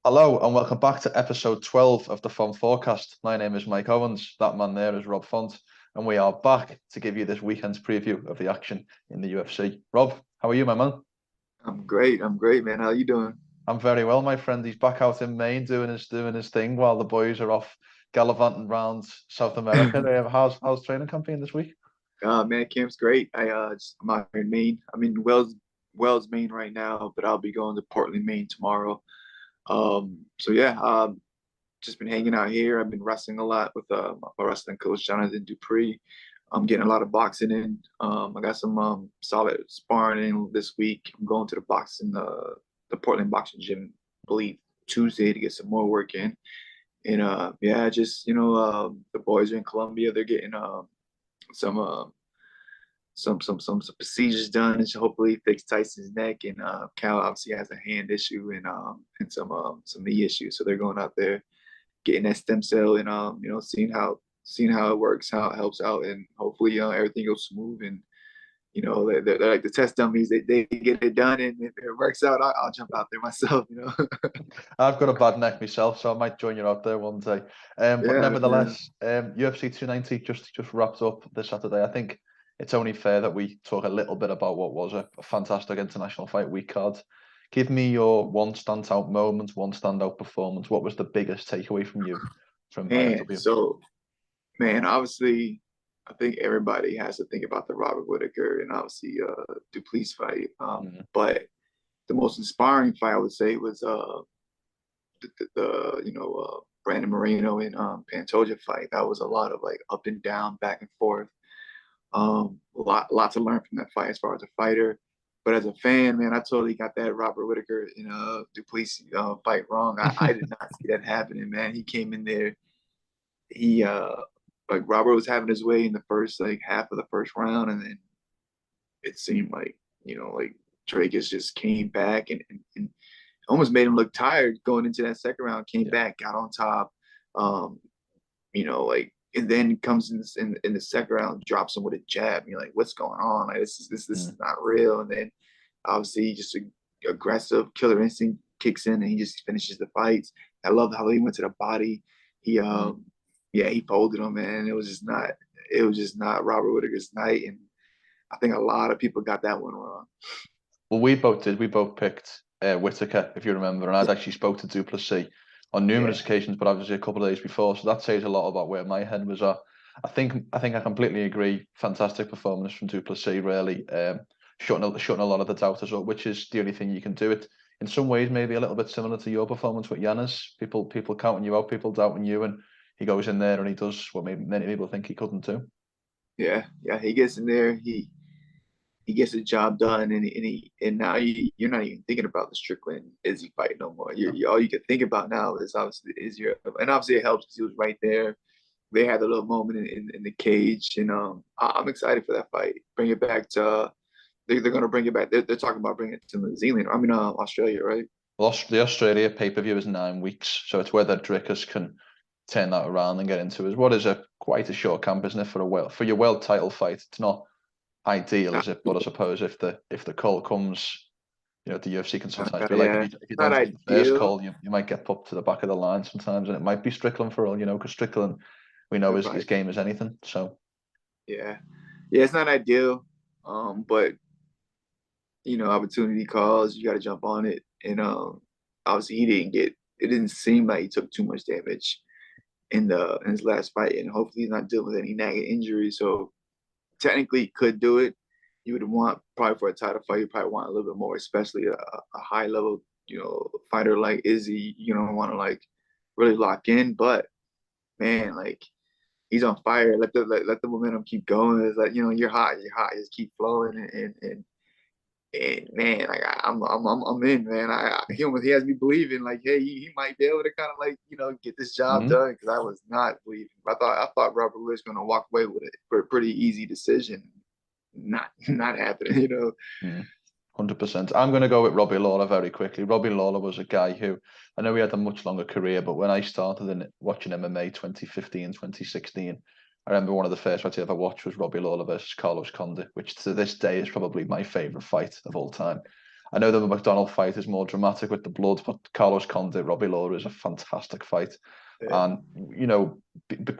Hello and welcome back to episode 12 of the Font Forecast. My name is Mike Owens. That man there is Rob Font, and we are back to give you this weekend's preview of the action in the UFC. Rob, how are you, my man? I'm great. I'm great, man. How you doing? I'm very well, my friend. He's back out in Maine doing his thing while the boys are off gallivanting around South America. How's training campaign this week? Man, camp's great. I'm out here in Maine. I'm in Wells, Maine right now, but I'll be going to Portland, Maine tomorrow. So yeah, just been hanging out here. I've been wrestling a lot with my wrestling coach Jonathan Dupree. I'm getting a lot of boxing in. I got some solid sparring in this week. I'm going to the Portland boxing gym, I believe Tuesday to get some more work in. And yeah, just the boys are in Colombia. They're getting some some procedures done and should hopefully fix Tyson's neck. And Cal obviously has a hand issue and some knee issues. So they're going out there getting that stem cell and seeing how it works, how it helps out, and hopefully everything goes smooth. And they're like the test dummies. They get it done, and if it works out, I'll jump out there myself. I've got a bad neck myself, so I might join you out there one day. But Yeah, yeah. nevertheless, UFC 290 just wrapped up this Saturday. I think it's only fair that we talk a little bit about what was a fantastic international fight week card. Give me your one standout moment, one standout performance. What was the biggest takeaway from you from Man, IFW? man, obviously, I think everybody has to think about the Robert Whitaker and obviously Duplessis fight. Mm, But the most inspiring fight I would say was the Brandon Moreno and Pantoja fight. That was a lot of like up and down, back and forth. A lot to learn from that fight as far as a fighter. But as a fan, man, I totally got that Robert Whitaker and Duplessis fight wrong. I did not see that happening, man. He came in there, he like Robert was having his way in the first like half of the first round, and then it seemed like like Dracus just came back and almost made him look tired going into that second round. Came yeah. back, got on top, um, like and then comes in the second round, drops him with a jab. You're like, what's going on? Like this Mm, is not real. And then obviously just aggressive killer instinct kicks in and he just finishes the fights. I love how he went to the body. He mm. yeah, he folded him, man. It was just not Robert Whitaker's night. And I think a lot of people got that one wrong. Well, we both did. We both picked Whitaker, if you remember, and I'd actually spoke to Duplessis on Yeah. numerous occasions, but obviously a couple of days before. So that says a lot about where my head was at. I think I completely agree. Fantastic performance from Duplessis, really, shutting a lot of the doubters up, which is the only thing you can do. It in some ways maybe a little bit similar to your performance with Yanis. People counting you out, people doubting you, and he goes in there and he does what maybe many people think he couldn't do. Yeah. Yeah. He gets in there, he gets the job done, and now you're not even thinking about the Strickland Izzy fight no more. All you can think about now is obviously the Izzy, and obviously it helps because he was right there. They had a little moment in the cage, and I'm excited for that fight. Bring it back to they're going to bring it back. They're talking about bringing it to New Zealand. I mean, Australia, right? Well, the Australia pay-per-view is 9 weeks, so it's whether Drickus can turn that around and get into his what is a quite a short camp, isn't it, for your world title fight? It's not ideal, Not, is it? But I suppose if the call comes, the UFC can sometimes be like, yeah, if you not don't take the first ideal. call, you might get put to the back of the line sometimes, and it might be Strickland for all because Strickland, we know his Right. game is anything. So Yeah, yeah, it's not ideal. But opportunity calls, you got to jump on it. And obviously, he didn't get. It didn't seem like he took too much damage in his last fight, and hopefully, he's not dealing with any nagging injury. So technically, he could do it. You would want probably for a title fight, you probably want a little bit more, especially a high level, fighter like Izzy. You don't want to like really lock in, but man, like he's on fire. Let the momentum keep going. It's like you're hot. Just keep flowing, and man, like I'm in, man. He has me believing, like, hey, he might be able to kind of like get this job mhm. done because I was not believing. I thought Robert was going to walk away with it for a pretty easy decision. Not happening. 100%. I'm going to go with Robbie Lawler very quickly. Robbie Lawler was a guy who I know he had a much longer career, but when I started in watching MMA 2015, 2016, I remember one of the first fights I ever watched was Robbie Lawler versus Carlos Condit, which to this day is probably my favorite fight of all time. I know the McDonald fight is more dramatic with the blood, but Carlos Condit, Robbie Lawler is a fantastic fight. Yeah. And you know,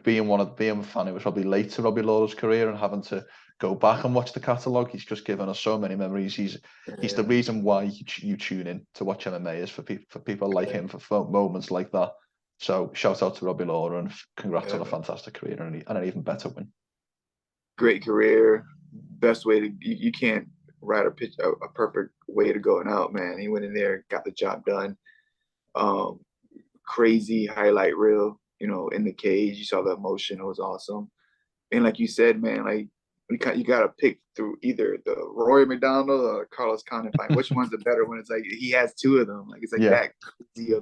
being a fan who was probably late to Robbie Lawler's career and having to go back and watch the catalogue, he's just given us so many memories. He's the reason why you tune in to watch MMA is for people like him for moments like that. So shout out to Robbie Lawler and congrats on a fantastic career and an even better win. Great career, best way to you can't write a perfect way to going out, man. He went in there, got the job done. Crazy highlight reel, in the cage. You saw the emotion; it was awesome. And like you said, man, like you got to pick through either the Rory McDonald or Carlos Condit fight. Which one's the better one? It's like he has two of them. Like it's like that crazy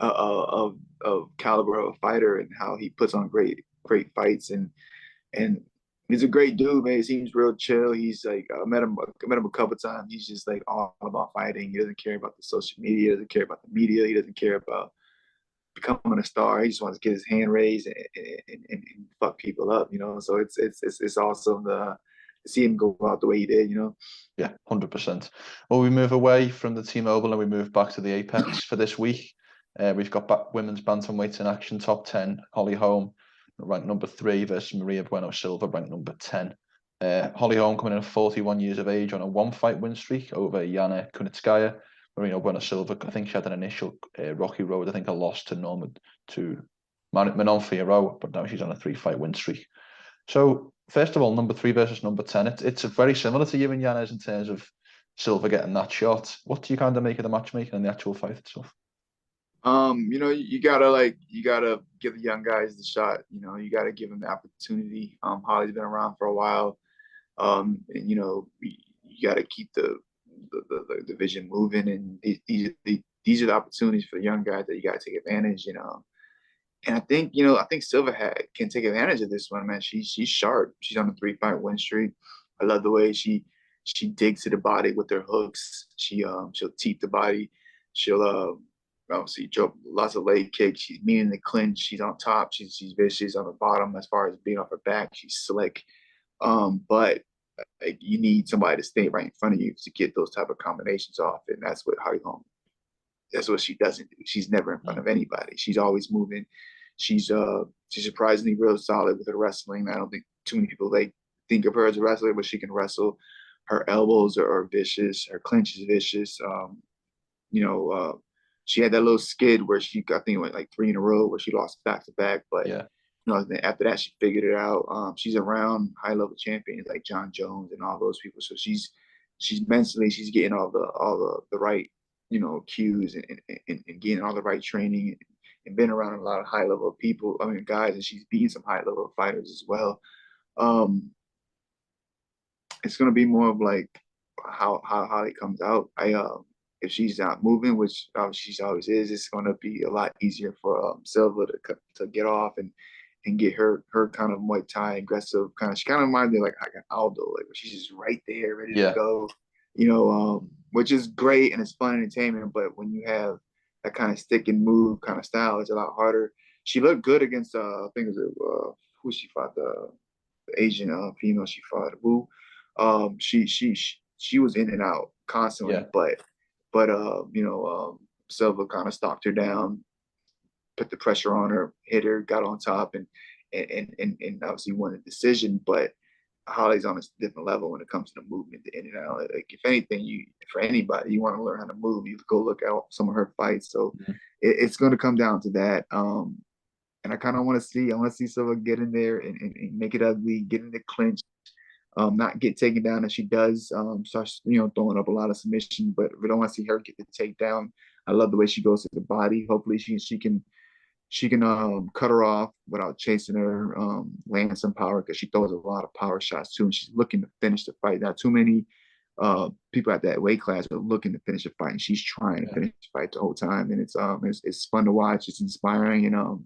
of caliber of a fighter and how he puts on great fights and he's a great dude, man. He seems real chill. He's like I met him a couple times. He's just like all about fighting. He doesn't care about the social media. He doesn't care about the media. He doesn't care about becoming a star. He just wants to get his hand raised and fuck people up, So it's awesome to see him go out the way he did, Yeah, 100%. Well, we move away from the T-Mobile and we move back to the Apex for this week. We've got women's bantamweights in action, top 10. Holly Holm, ranked number 3 versus Marya Bueno Silva, ranked number 10. Holly Holm coming in at 41 years of age on a 1-fight win streak over Yana Kunitskaya. Marya Bueno Silva, I think she had an initial rocky road. I think a loss to Manon Fiorot, but now she's on a 3-fight win streak. So, first of all, number 3 versus number 10. It's very similar to you and Yanez in terms of Silva getting that shot. What do you kind of make of the matchmaking and the actual fight itself? You gotta give the young guys the shot. You gotta give them the opportunity. Holly's been around for a while. And you gotta keep the division moving, and these are the opportunities for the young guys that you gotta take advantage. And I think Silva can take advantage of this one, man. She's sharp. She's on a 3-fight win streak. I love the way she digs to the body with her hooks. She'll teep the body. She'll obviously drop lots of leg kicks. She's mean in the clinch. She's on top. She's vicious on the bottom as far as being off her back. She's slick. But you need somebody to stay right in front of you to get those type of combinations off, and that's what Holly Holm. That's what she doesn't do. She's never in front of anybody. She's always moving. She's surprisingly real solid with her wrestling. I don't think too many people think of her as a wrestler, but she can wrestle. Her elbows are vicious. Her clinch is vicious. She had that little skid where I think went like 3 in a row where she lost back to back. But after that she figured it out. She's around high level champions like John Jones and all those people. So she's mentally she's getting all the right cues and getting all the right training and been around a lot of high level people. I mean guys, and she's beating some high level fighters as well. It's gonna be more of like how it comes out. If she's not moving, which she always is, it's going to be a lot easier for Silva to get off and get her kind of Muay Thai aggressive kind of. She kind of reminds me like an Aldo, like she's just right there, ready to go. Which is great and it's fun entertainment. But when you have that kind of stick and move kind of style, it's a lot harder. She looked good against I think it was who she fought, the Asian female she fought. Who she was in and out constantly, but Silva kind of stalked her down, put the pressure on her, hit her, got on top, and obviously won the decision. But Holly's on a different level when it comes to the movement, the in and out. Like if anything, for anybody, you want to learn how to move, you go look at some of her fights. So it's going to come down to that. And I kind of want to see Silva get in there and make it ugly, get in the clinch. Not get taken down as she does. Starts throwing up a lot of submission, but we don't want to see her get the takedown. I love the way she goes to the body. Hopefully she can cut her off without chasing her, land some power because she throws a lot of power shots too, and she's looking to finish the fight. Not too many people at that weight class are looking to finish the fight, and she's trying to finish the fight the whole time. And it's fun to watch. It's inspiring, and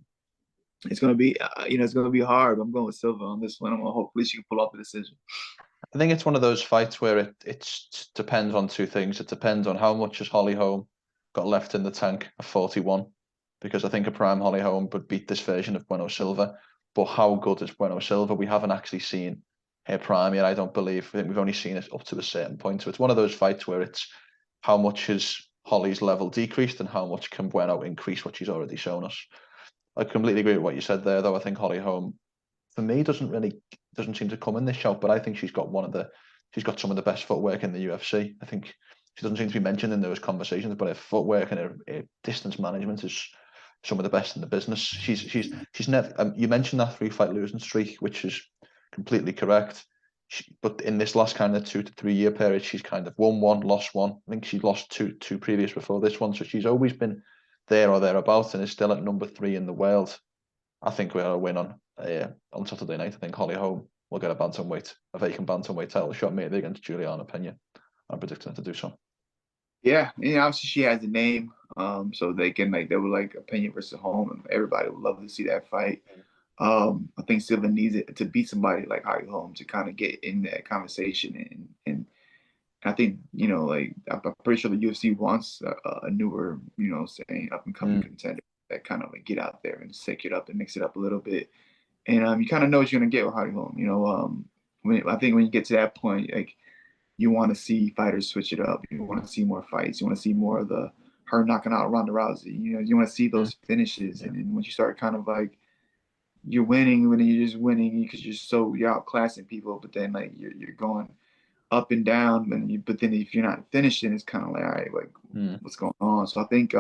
it's gonna be it's gonna be hard. I'm going with Silva on this one. Hopefully she can pull off the decision. I think it's one of those fights where it depends on 2 things. It depends on how much has Holly Holm got left in the tank at 41, because I think a prime Holly Holm would beat this version of Bueno Silva. But how good is Bueno Silva? We haven't actually seen her prime yet, I don't believe. I think we've only seen it up to a certain point. So it's one of those fights where it's how much has Holly's level decreased and how much can Bueno increase what she's already shown us. I completely agree with what you said there, though. I think Holly Holm, for me, doesn't seem to come in this shout, but I think she's got some of the best footwork in the UFC. I think she doesn't seem to be mentioned in those conversations, but her footwork and her distance management is some of the best in the business. She's never. You mentioned that 3-fight losing streak, which is completely correct. But in this last kind of 2 to 3 year period, she's kind of won one, lost one. I think she lost two previous before this one, so she's always been there or thereabouts, and is still at number 3 in the world. I think we're gonna win on Saturday night. I think Holly Holm will get a vacant bantamweight title shot maybe against Juliana Pena. I'm predicting her to do so. Yeah, and obviously she has a name, so they would like Pena versus Holm, and everybody would love to see that fight. I think Silva needs it to beat somebody like Holly Holm to kind of get in that conversation, and I think I'm pretty sure the UFC wants a newer, saying up and coming contender that kind of like get out there and shake it up and mix it up a little bit, and you kind of know what you're gonna get with Holly Holm. I think when you get to that point, like you want to see fighters switch it up. You want to see more fights. You want to see more of her knocking out Ronda Rousey. You want to see those finishes, and then once you start kind of like you're winning when you're just winning because you're outclassing people, but then like you're going up and down, but then if you're not finishing, it's kind of like, all right, like what's going on? So I think,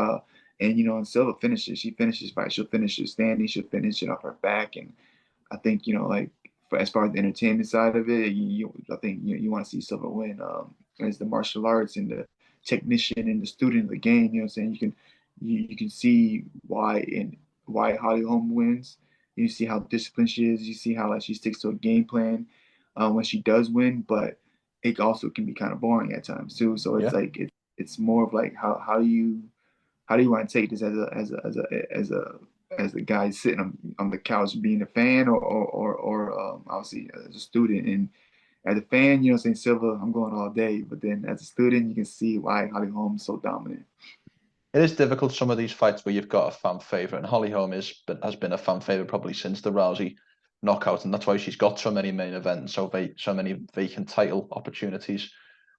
and Silva finishes. She finishes fight. She'll finish it standing. She'll finish it off her back, and I think like as far as the entertainment side of it, I think you want to see Silva win as the martial arts and the technician and the student of the game. You know what I'm saying? You can see why Holly Holm wins. You see how disciplined she is. You see how like she sticks to a game plan when she does win, but it also can be kind of boring at times too. So it's like it's more of like how do you want to take this as a guy sitting on the couch being a fan or obviously as a student. And as a fan, saying Silva, I'm going all day, but then as a student, you can see why Holly Holm is so dominant. It is difficult, some of these fights where you've got a fan favorite, and Holly Holm has been a fan favorite probably since the Rousey knockout, and that's why she's got so many main events, so many vacant title opportunities.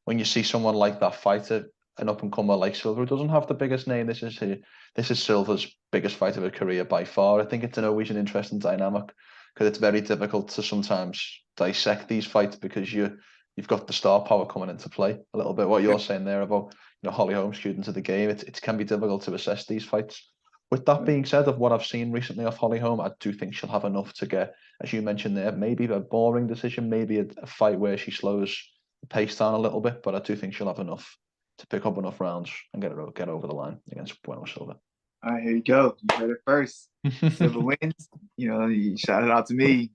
When you see someone like that fighter, an up and comer like Silva, who doesn't have the biggest name, this is Silva's biggest fight of her career by far. I think it's always an interesting dynamic because it's very difficult to sometimes dissect these fights because you've got the star power coming into play a little bit. What you're saying there about Holly Holm, student of the game, it can be difficult to assess these fights. With that being said, of what I've seen recently of Holly Holm, I do think she'll have enough to get, as you mentioned there, maybe a boring decision, maybe a fight where she slows the pace down a little bit, but I do think she'll have enough to pick up enough rounds and get over the line against Bueno Silva. All right, here you go. You heard it first. Silva wins. You shout it out to me.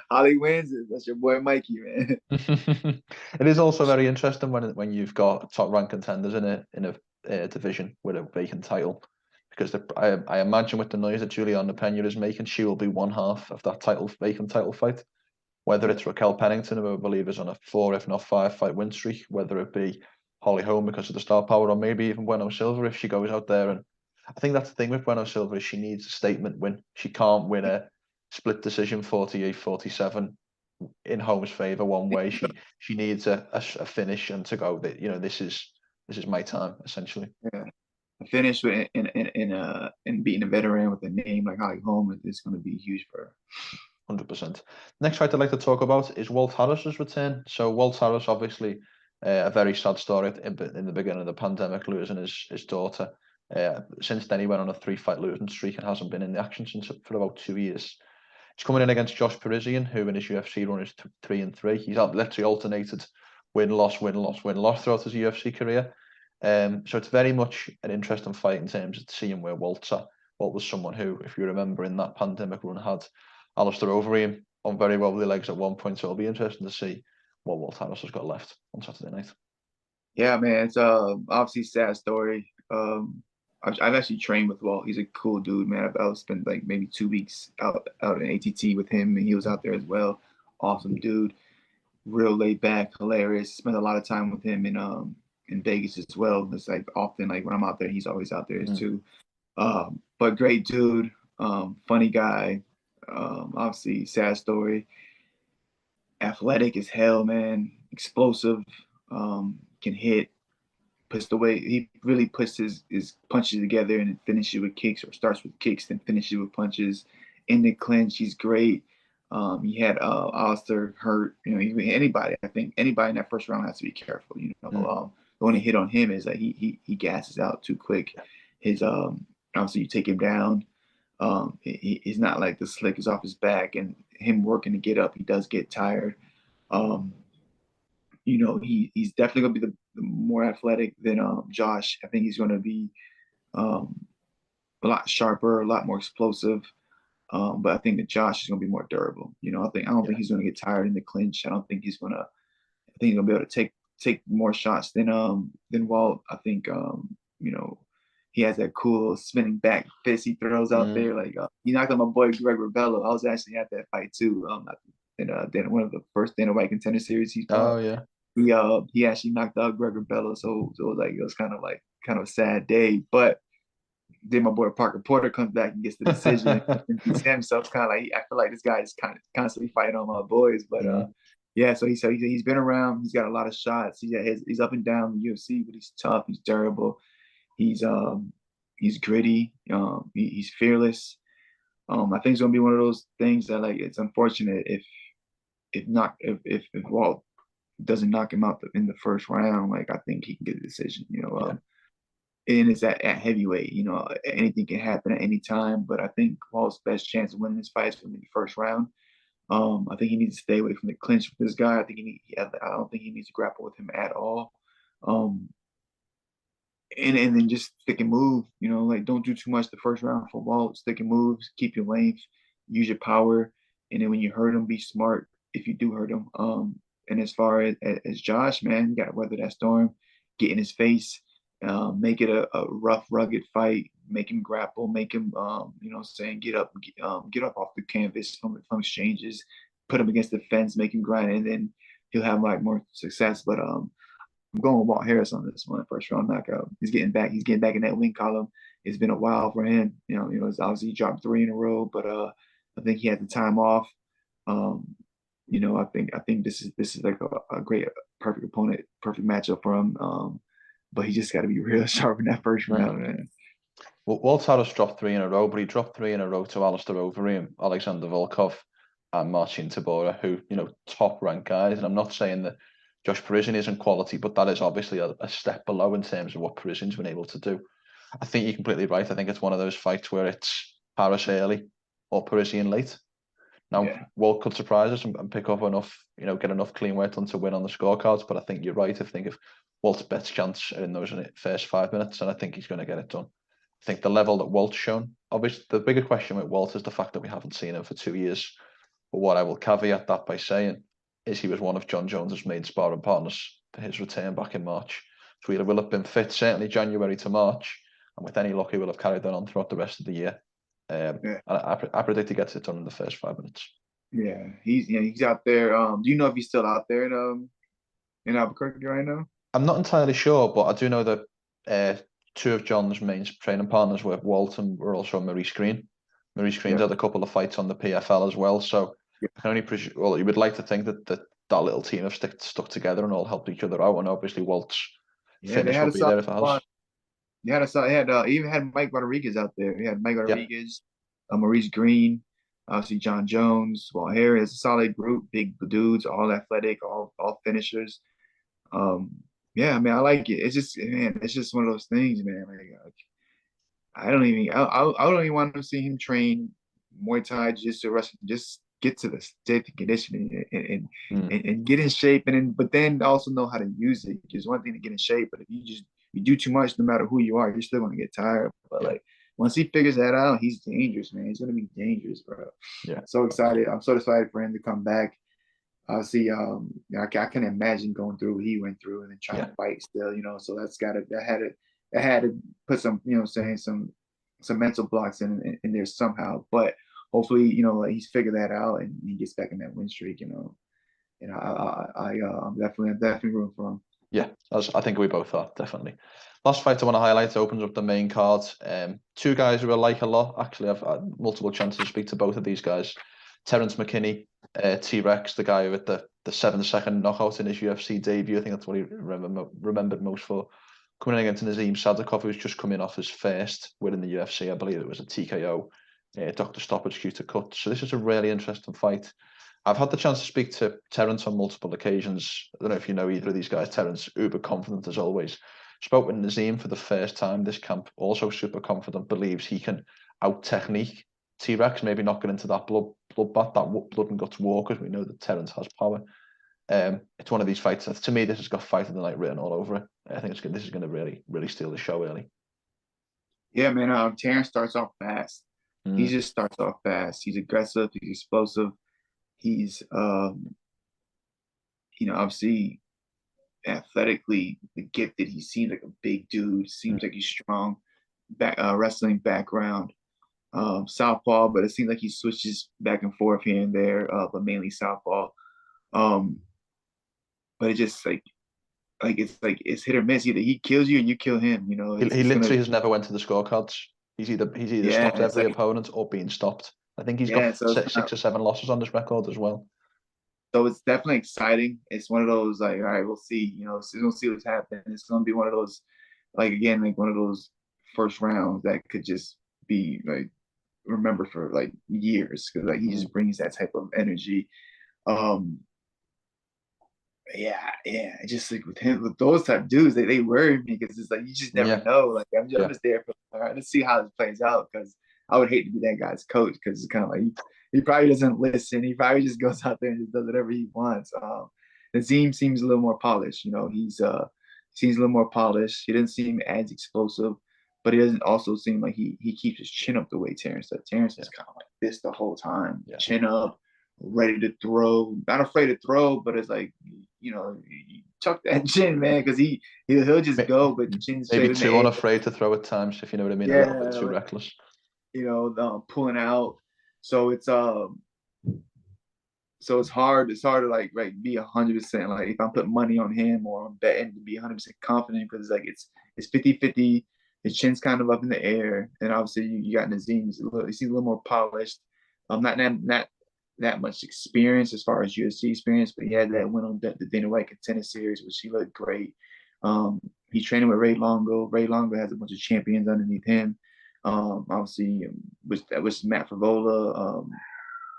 Holly wins. That's your boy Mikey, man. It is also very interesting when you've got top ranked contenders in a division with a vacant title, because I imagine with the noise that Juliana Pena is making, she will be one half of that vacant title fight. Whether it's Raquel Pennington, who I believe is on a 4, if not 5 fight win streak, whether it be Holly Holm because of the star power, or maybe even Bueno Silva if she goes out there. And I think that's the thing with Bueno Silva, is she needs a statement win. She can't win a split decision 48-47 in Holm's favour one way. She needs a finish and to go that this is my time, essentially. Yeah. A finish in beating a veteran with a name like Holly Holm is going to be huge for her. 100%. Next fight I'd like to talk about is Walt Harris's return. So Walt Harris, obviously, a very sad story in the beginning of the pandemic, losing his daughter. Since then, he went on a 3-fight losing streak and hasn't been in the action for about 2 years. He's coming in against Josh Parisian, who in his UFC run is 3-3. He's literally alternated win-loss throughout his UFC career. So it's very much an interesting fight in terms of seeing where Walt's at. Walt was someone who, if you remember, in that pandemic run had Alistair Overeem on very wobbly legs at one point, so it'll be interesting to see what Walt Harris has got left on Saturday night. Yeah, man, it's obviously a sad story. I've actually trained with Walt. He's a cool dude, man. I've spent like maybe 2 weeks out in ATT with him, and he was out there as well. Awesome dude, real laid back, hilarious. Spent a lot of time with him in Vegas as well. It's like often like when I'm out there, he's always out there too. But great dude, funny guy. Obviously, sad story. Athletic as hell, man. Explosive. can hit, he really puts his punches together and finishes with kicks, or starts with kicks then finishes with punches. In the clinch, he's great. He had Alistair hurt. Anybody. I think anybody in that first round has to be careful. The one that hit on him is that he gasses out too quick. His obviously you take him down. He's not like the slick is off his back, and him working to get up, he does get tired. He's definitely gonna be the more athletic than Josh. I think he's gonna be a lot sharper, a lot more explosive. But I think that Josh is gonna be more durable. I don't think he's gonna get tired in the clinch. I think he's gonna be able to take more shots than Walt. I think he has that cool spinning back fist he throws out there. Like he knocked out my boy Greg Rebello. I was actually at that fight too. In one of the first Dana White Contender Series he fought. Oh yeah. He actually knocked out Greg Rebello, so it was kind of a sad day. But then my boy Parker Porter comes back and gets the decision and beats him. So it's kind of like I feel like this guy is kind of constantly fighting on my boys. But so he's been around. He's got a lot of shots. He's up and down the UFC, but he's tough. He's durable. He's gritty. He's fearless. I think it's gonna be one of those things that it's unfortunate if Walt doesn't knock him out in the first round. I think he can get a decision. And it's at heavyweight. Anything can happen at any time. But I think Walt's best chance of winning this fight is going to be the first round. I think he needs to stay away from the clinch with this guy. I don't think he needs to grapple with him at all. And then just stick and move. Don't do too much the first round for Walt. Stick and move. Keep your length. Use your power. And then when you hurt him, be smart. If you do hurt him. And as far as Josh, man, you got to weather that storm. Get in his face. Make it a rough, rugged fight. Make him grapple. Make him, get up off the canvas from exchanges. Put him against the fence. Make him grind, and then he'll have more success. But I'm going with Walt Harris on this one. First round knockout. He's getting back. He's getting back in that win column. It's been a while for him. It's obviously he dropped 3 in a row, but I think he had the time off. I think this is like a great, perfect opponent, perfect matchup for him. But he just got to be real sharp in that first round, man. Well, Walt Harris dropped 3 in a row, but he dropped 3 in a row to Alistair Overeem, Alexander Volkov, and Marcin Tybura, who, top ranked guys. And I'm not saying that Josh Parisian isn't quality, but that is obviously a step below in terms of what Parisian's been able to do. I think you're completely right. I think it's one of those fights where it's Harris early or Parisian late. Now, Walt could surprise us and pick up enough, get enough clean work done to win on the scorecards. But I think you're right. I think if Walt's best chance are in those first 5 minutes, and I think he's going to get it done. I think the level that Walt's shown, obviously, the bigger question with Walt is the fact that we haven't seen him for 2 years. But what I will caveat that by saying is he was one of John Jones's main sparring partners for his return back in March. So he will have been fit certainly January to March, and with any luck, he will have carried that on throughout the rest of the year. And I predict he gets it done in the first 5 minutes. Yeah, he's out there. Do you know if he's still out there in Albuquerque right now? I'm not entirely sure, but I do know that 2 of John's main training partners were Walt and were also Maurice Green. Maurice Green's had a couple of fights on the PFL as well, so I can only presume. Well, you would like to think that little team have stuck together and all helped each other out, and obviously Walt's finish will be there if it has. Even had Mike Rodriguez out there. He had Mike Rodriguez, Maurice Green, obviously John Jones, Walt Harris, a solid group, big dudes, all athletic, all finishers. I like it. It's just one of those things, man. I don't even want to see him train Muay Thai just get to the state of conditioning and get in shape, but then also know how to use it. Because one thing to get in shape, but if you do too much, no matter who you are, you're still gonna get tired. But once he figures that out, he's dangerous, man. He's gonna be dangerous, bro. Yeah. So excited. I'm so excited for him to come back. See, I can imagine going through what he went through and then trying to fight still, So that had to put some, some mental blocks in there somehow. But hopefully, he's figured that out and he gets back in that win streak, I'm definitely rooting for him. Yeah, I think we both are, definitely. Last fight I want to highlight opens up the main card. 2 guys who I like a lot. Actually, I've had multiple chances to speak to both of these guys. Terrance McKinney T-Rex, the guy with the 7-second knockout in his UFC debut. I think that's what he remembered most for. Coming in against Nazim Sadykhov, who's just coming off his first win in the UFC. I believe it was a TKO, Dr. Stoppage due to cut. So this is a really interesting fight. I've had the chance to speak to Terrance on multiple occasions. I don't know if you know either of these guys. Terrance, uber confident as always. Spoke with Nazim for the first time this camp, also super confident, believes he can out-technique T-Rex, maybe not get into that bloodbath, that blood and guts war, because we know that Terrance has power. It's one of these fights. To me, this has got fight of the night written all over it. I think this is going to really, really steal the show early. Yeah, man. Terrance starts off fast. He just starts off fast. He's aggressive. He's explosive. He's, obviously athletically gifted. He seems like a big dude. Seems like he's strong. Wrestling background. Southpaw, but it seems like he switches back and forth here and there, but mainly southpaw. But it just it's hit or miss. Either he kills you and you kill him. You know, he literally has never went to the scorecards. He's either stopped every opponent or been stopped. I think he's got 6 or 7 losses on his record as well. So it's definitely exciting. It's one of those all right, we'll see. We'll see what's happening. It's gonna be one of those, one of those first rounds that could just be remembered for years, because he just brings that type of energy. Just with him, with those type of dudes, they worry me, because it's you just never know. I'm just there for all right, let's see how this plays out, because I would hate to be that guy's coach, because it's kind of he probably doesn't listen. He probably just goes out there and just does whatever he wants. Nazim seems a little more polished. He seems a little more polished. He doesn't seem as explosive, but he doesn't also seem like he keeps his chin up the way Terrance does. Terrance is kind of like this the whole time, chin up, ready to throw, not afraid to throw, but it's tuck that chin, man, because he'll just go, but chin's maybe too unafraid to throw at times, if you know what I mean. Yeah, a little bit too reckless. Pulling out. So it's hard. It's hard to be 100%. If I'm putting money on him, or I'm betting, to be 100% confident, because it's 50-50. His chin's kind of up in the air, and obviously you got Nazim. He seems a little more polished. Not that much experience as far as UFC experience, but he had that win on the Dana White Contender Series, which he looked great. He's training with Ray Longo. Ray Longo has a bunch of champions underneath him. Obviously, which Matt Favola.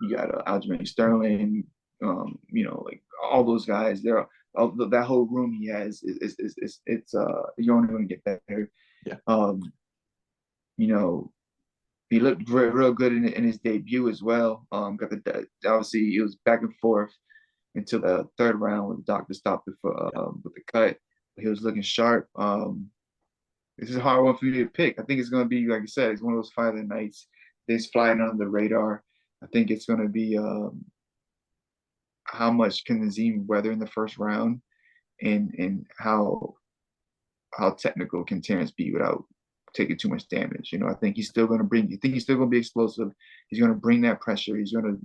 You got Aljamain Sterling. All those guys. That whole room he has it's you're only going to get better. Yeah. He looked real good in his debut as well. Obviously it was back and forth until the third round when the doctor stopped it with the cut. He was looking sharp. This is a hard one for you to pick. I think it's going to be, like I said, it's one of those fight of the nights. It's flying under the radar. I think it's going to be how much can Nazim weather in the first round, and how technical can Terrance be without taking too much damage. I think he's still going to be explosive. He's going to bring that pressure. He's going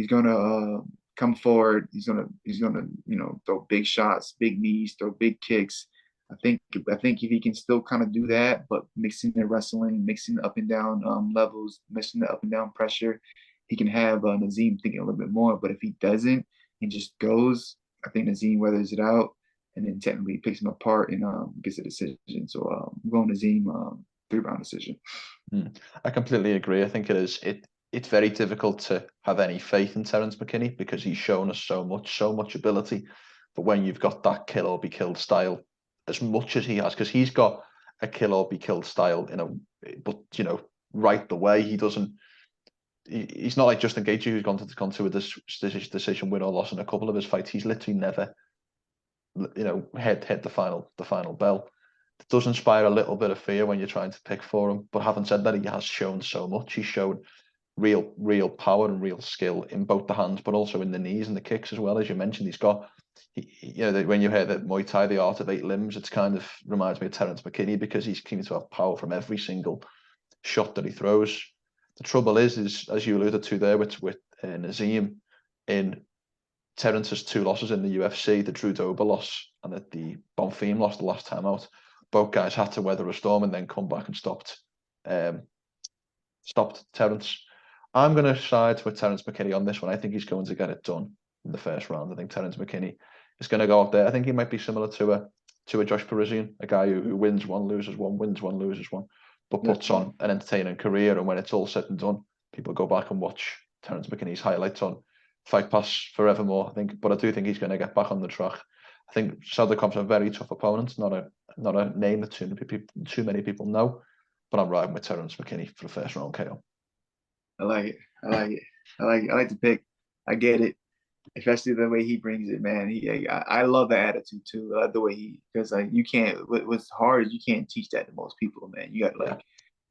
to come forward. He's going to throw big shots, big knees, throw big kicks. I think if he can still kind of do that, but mixing the wrestling, mixing the up and down levels, mixing the up and down pressure, he can have Nazim thinking a little bit more. But if he doesn't and just goes, I think Nazim weathers it out, and then technically picks him apart and gets a decision. So I'm going Nazim 3-round decision. I completely agree. I think it is. It's very difficult to have any faith in Terrance McKinney, because he's shown us so much ability. But when you've got that kill or be killed style, as much as he has, because he's got a kill or be killed style, but right the way. He's not like Justin Gaethje, who's gone to a decision win or loss in a couple of his fights. He's literally never hit the final bell. It does inspire a little bit of fear when you're trying to pick for him. But having said that, he has shown so much. He's shown real power and real skill in both the hands, but also in the knees and the kicks as well. As you mentioned, he's got, when you hear that Muay Thai, the art of 8 limbs, it's kind of reminds me of Terrance McKinney, because he's keen to have power from every single shot that he throws. The trouble is as you alluded to there with Nazim, in Terrance's 2 losses in the UFC, the Drew Dober loss and the Bonfim loss the last time out, both guys had to weather a storm and then come back and stopped Terrance. I'm going to side with Terrance McKinney on this one. I think he's going to get it done in the first round. I think Terrance McKinney is going to go out there. I think he might be similar to a Josh Parisian, a guy who wins one, loses one, wins one, loses one, but puts on an entertaining career. And when it's all said and done, people go back and watch Terrance McKinney's highlights on Fight Pass forevermore. I think, but I do think he's going to get back on the track. I think Sadykhov's a very tough opponent, not a name that too many people know. But I'm riding with Terrance McKinney for the first round KO. I like it. I like it. I like the pick. I get it, especially the way he brings it, man. I love the attitude too. I like the way because like you can't. What's hard is you can't teach that to most people, man. You got like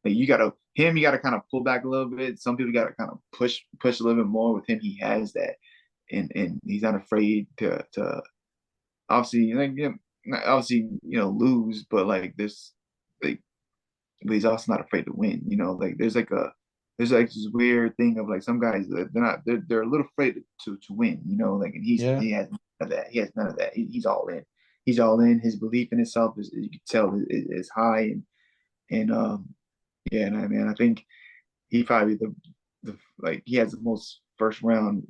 you gotta kind of pull back a little bit. Some people gotta kind of push a little bit more. With him, he has that, and he's not afraid to obviously lose, but like this like, but he's also not afraid to win. Like there's like this weird thing of like some guys they're a little afraid to win. Like and he has none of that. He has none of that. He's all in. He's all in. His belief in himself is you can tell is high and yeah, and I think he probably the like he has the most first round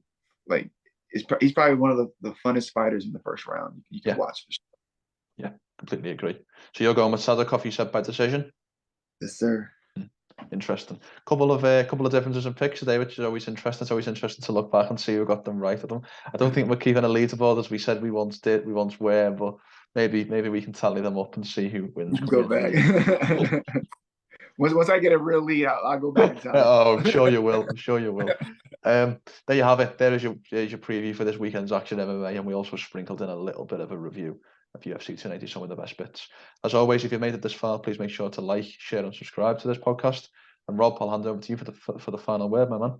like he's probably one of the funnest fighters in the first round you can watch. Yeah, completely agree. So you're going with Sadykhov, you said, by decision? Yes, sir. Interesting. Couple of differences in picks today, which is always interesting. It's always interesting to look back and see who got them right. I don't think we're keeping a leaderboard as we said we once were, but maybe we can tally them up and see who wins. Go back. Once I get a real lead, I'll go back and tally. Oh, I'm sure you will. I'm sure you will. There you have it. There's your preview for this weekend's action MMA, and we also sprinkled in a little bit of a review of UFC 290, some of the best bits. As always, if you've made it this far, please make sure to like, share, and subscribe to this podcast. And Rob, I'll hand over to you for the final word, my man.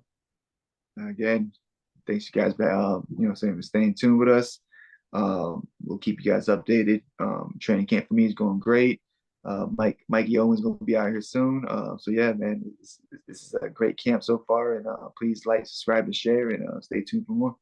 Again, thanks you guys for staying tuned with us. We'll keep you guys updated. Training camp for me is going great. Mikey Owens going to be out here soon. So yeah, man, this is a great camp so far. And please like, subscribe, and share, and stay tuned for more.